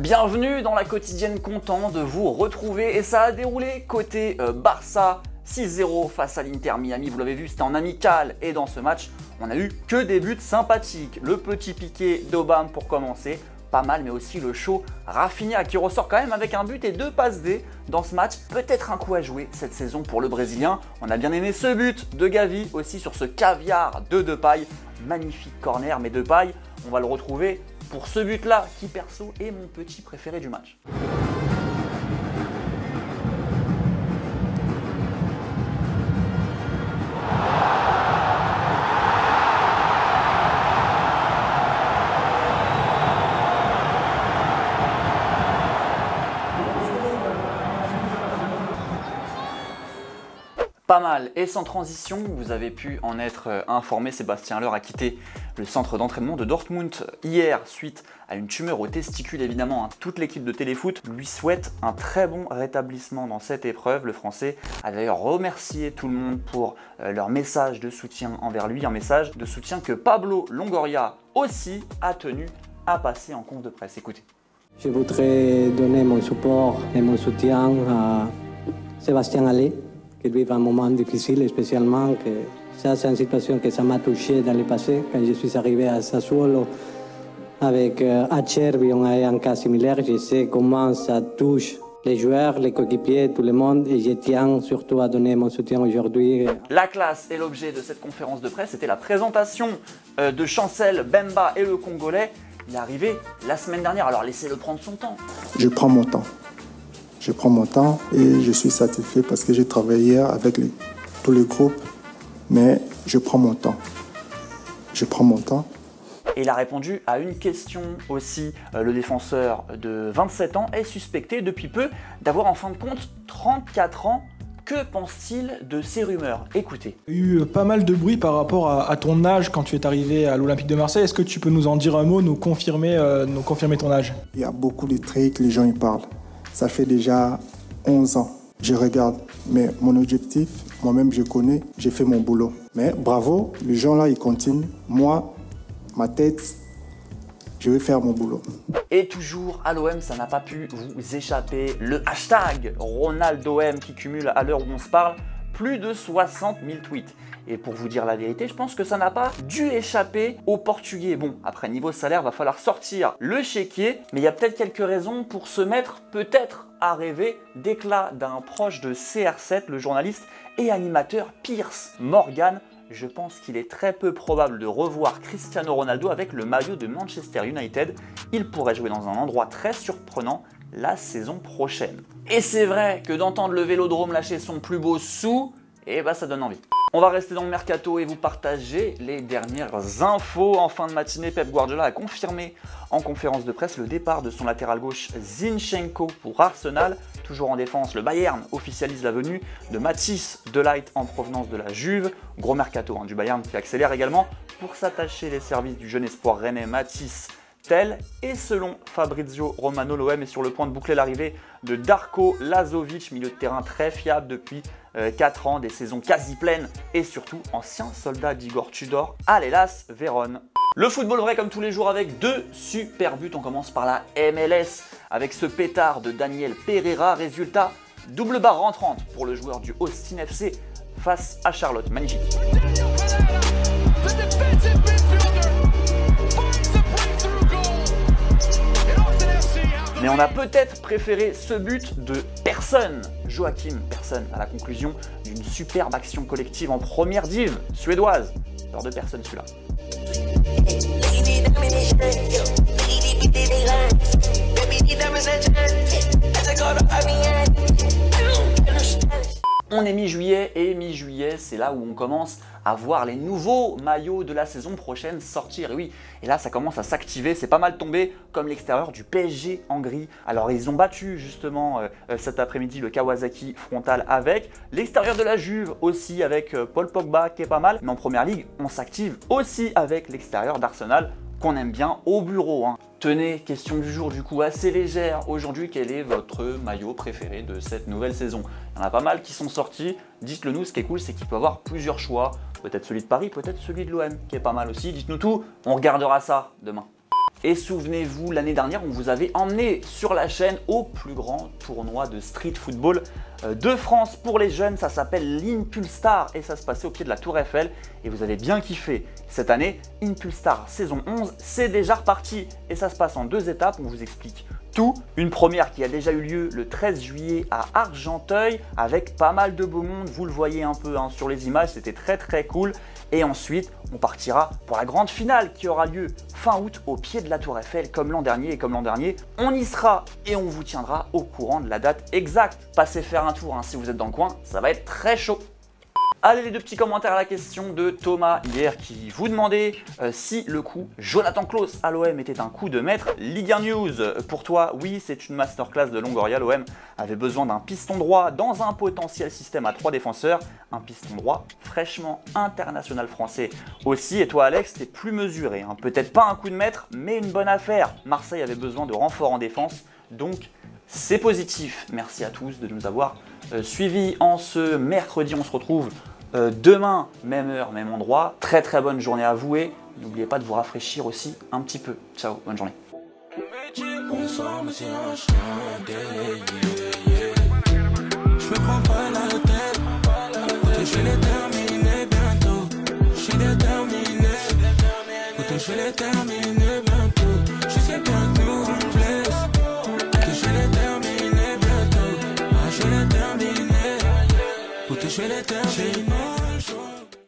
Bienvenue dans la quotidienne, content de vous retrouver et ça a déroulé côté Barça 6-0 face à l'Inter Miami. Vous l'avez vu, c'était en amical et dans ce match, on a eu que des buts sympathiques. Le petit piqué d'Aubame pour commencer, pas mal, mais aussi le show Rafinha qui ressort quand même avec un but et 2 passes D dans ce match. Peut-être un coup à jouer cette saison pour le Brésilien. On a bien aimé ce but de Gavi aussi sur ce caviar de Depay. Magnifique corner, mais Depay, on va le retrouver pour ce but-là qui perso est mon petit préféré du match. Pas mal, et sans transition, vous avez pu en être informé, Sébastien Haller a quitté le centre d'entraînement de Dortmund hier suite à une tumeur au testicule évidemment. Toute l'équipe de Téléfoot lui souhaite un très bon rétablissement dans cette épreuve. Le Français a d'ailleurs remercié tout le monde pour leur message de soutien envers lui, un message de soutien que Pablo Longoria aussi a tenu à passer en conf de presse. Écoutez. Je voudrais donner mon support et mon soutien à Sébastien Haller, qui vit un moment difficile, spécialement que ça c'est une situation que ça m'a touché dans le passé. Quand je suis arrivé à Sassuolo avec Acerbi, on a eu un cas similaire. Je sais comment ça touche les joueurs, les coéquipiers, tout le monde, et je tiens surtout à donner mon soutien aujourd'hui. La classe est l'objet de cette conférence de presse, c'était la présentation de Chancel Mbemba et le Congolais. Il est arrivé la semaine dernière, alors laissez-le prendre son temps. Je prends mon temps. Je prends mon temps et je suis satisfait parce que j'ai travaillé avec tous les groupes, mais je prends mon temps. Je prends mon temps. Et il a répondu à une question aussi. Le défenseur de 27 ans est suspecté depuis peu d'avoir en fin de compte 34 ans. Que pense-t-il de ces rumeurs? Écoutez. Il y a eu pas mal de bruit par rapport à ton âge quand tu es arrivé à l'Olympique de Marseille. Est-ce que tu peux nous en dire un mot, nous confirmer ton âge? Il y a beaucoup de trucs, les gens y parlent. Ça fait déjà 11 ans. Je regarde, mais mon objectif, moi-même je connais, j'ai fait mon boulot. Mais bravo, les gens là, ils continuent. Moi, ma tête, je vais faire mon boulot. Et toujours à l'OM, ça n'a pas pu vous échapper. Le hashtag RonaldoM qui cumule à l'heure où on se parle plus de 60 000 tweets. Et pour vous dire la vérité, je pense que ça n'a pas dû échapper aux Portugais. Bon, après niveau salaire, va falloir sortir le chéquier, mais il y a peut-être quelques raisons pour se mettre peut-être à rêver d'éclat d'un proche de CR7, le journaliste et animateur Piers Morgan. Je pense qu'il est très peu probable de revoir Cristiano Ronaldo avec le maillot de Manchester United. Il pourrait jouer dans un endroit très surprenant la saison prochaine. Et c'est vrai que d'entendre le Vélodrome lâcher son plus beau sou, eh ben ça donne envie. On va rester dans le mercato et vous partager les dernières infos. En fin de matinée, Pep Guardiola a confirmé en conférence de presse le départ de son latéral gauche Zinchenko pour Arsenal. Toujours en défense, le Bayern officialise la venue de Matthijs de Ligt en provenance de la Juve. Gros mercato du Bayern qui accélère également pour s'attacher les services du jeune espoir rennais Mathys Tel. Et selon Fabrizio Romano, l'OM est sur le point de boucler l'arrivée de Darko Lazovic, milieu de terrain très fiable depuis 4 ans, des saisons quasi pleines et surtout ancien soldat d'Igor Tudor à l'Hellas Vérone. Le football vrai comme tous les jours avec 2 super buts. On commence par la MLS avec ce pétard de Daniel Pereira. Résultat, double barre rentrante pour le joueur du Austin FC face à Charlotte. Magnifique. Mais on a peut-être préféré ce but de Persson, Joachim Persson, à la conclusion d'une superbe action collective en première div suédoise. Peur de personne celui-là. On est mi-juillet et mi-juillet, c'est là où on commence à voir les nouveaux maillots de la saison prochaine sortir. Et oui, et là ça commence à s'activer, c'est pas mal tombé comme l'extérieur du PSG en gris. Alors ils ont battu justement cet après-midi le Kawasaki frontal avec l'extérieur de la Juve aussi avec Paul Pogba qui est pas mal. Mais en première ligue, on s'active aussi avec l'extérieur d'Arsenal qu'on aime bien au bureau. Tenez, question du jour du coup assez légère. Aujourd'hui, quel est votre maillot préféré de cette nouvelle saison? Il y en a pas mal qui sont sortis. Dites-le nous, ce qui est cool, c'est qu'il peut y avoir plusieurs choix. Peut-être celui de Paris, peut-être celui de l'OM, qui est pas mal aussi. Dites-nous tout, on regardera ça demain. Et souvenez-vous, l'année dernière, on vous avait emmené sur la chaîne au plus grand tournoi de street football de France pour les jeunes. Ça s'appelle l'Impulstar et ça se passait au pied de la Tour Eiffel. Et vous avez bien kiffé. Cette année, Impulstar saison 11, c'est déjà reparti. Et ça se passe en 2 étapes, on vous explique tout. Une première qui a déjà eu lieu le 13 juillet à Argenteuil avec pas mal de beau monde. Vous le voyez un peu sur les images, c'était très cool. Et ensuite, on partira pour la grande finale qui aura lieu fin août au pied de la Tour Eiffel comme l'an dernier. Et comme l'an dernier, on y sera et on vous tiendra au courant de la date exacte. Passez faire un tour si vous êtes dans le coin, ça va être très chaud. Allez, les 2 petits commentaires à la question de Thomas hier qui vous demandait si le coup Jonathan Klaus à l'OM était un coup de maître. Ligue 1 News, pour toi, oui, c'est une masterclass de Longoria. L'OM avait besoin d'un piston droit dans un potentiel système à 3 défenseurs. Un piston droit fraîchement international français aussi. Et toi, Alex, t'es plus mesuré. Peut-être pas un coup de maître, mais une bonne affaire. Marseille avait besoin de renforts en défense, donc c'est positif. Merci à tous de nous avoir suivis en ce mercredi. On se retrouve demain, même heure, même endroit. Très bonne journée à vous et n'oubliez pas de vous rafraîchir aussi un petit peu. Ciao, bonne journée. Je vais les terminer.